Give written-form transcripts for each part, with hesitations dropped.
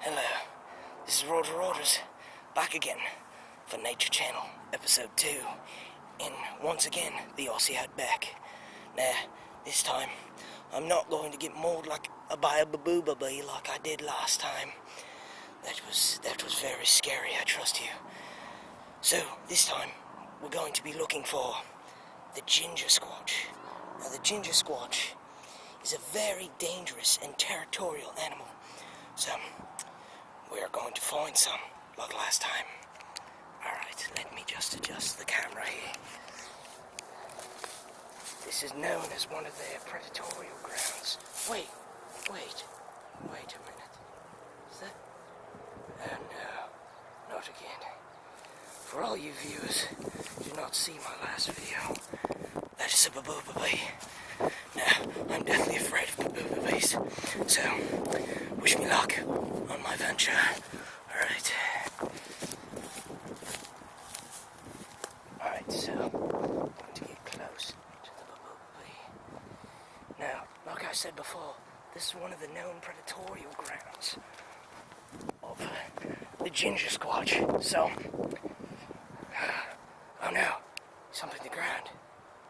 Hello, this is Roger Rogers, back again for Nature Channel, episode 2, and once again, the Aussie Outback. Now, this time, I'm not going to get mauled like a bee like I did last time. That was very scary, I trust you. So, this time, we're going to be looking for the Gingersquatch. Now, the Gingersquatch is a very dangerous and territorial animal. So, we are going to find some, like last time. Alright, let me just adjust the camera here. This is known as one of their predatorial grounds. Wait a minute. Is that? Oh no, not again. For all you viewers who did not see my last video, that is a bee. Now, I'm deathly afraid of bees, so wish me luck on my venture. Alright, so I'm going to get close to the bee. Now, like I said before, this is one of the known predatorial grounds of the Gingersquatch. So, oh no, something to the ground.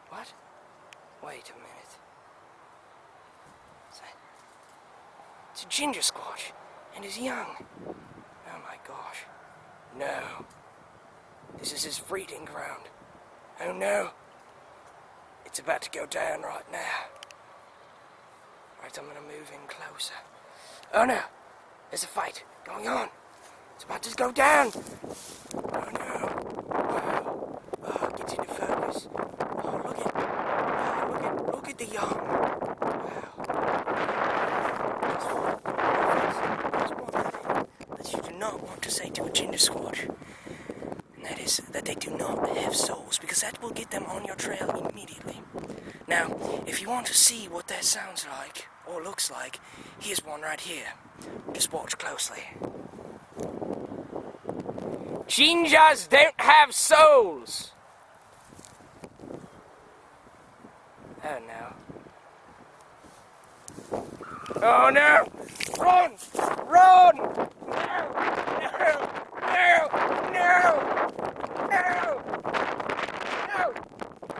What? Wait a minute. It's a Gingersquatch, and he's young. Oh my gosh. No. This is his breeding ground. Oh no. It's about to go down right now. Right, I'm gonna move in closer. Oh no. There's a fight going on. It's about to go down. Oh no. Oh, get into focus. Oh, look at the young. There's one thing that you do not want to say to a Gingersquatch, and that is that they do not have souls, because that will get them on your trail immediately. Now, if you want to see what that sounds like, or looks like, here's one right here. Just watch closely. Gingers don't have souls! Oh no. Oh no! Run! Run!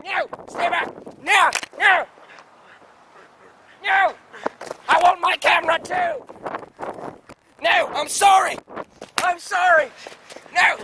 No! Stay back! No! I want my camera too! No! I'm sorry! No!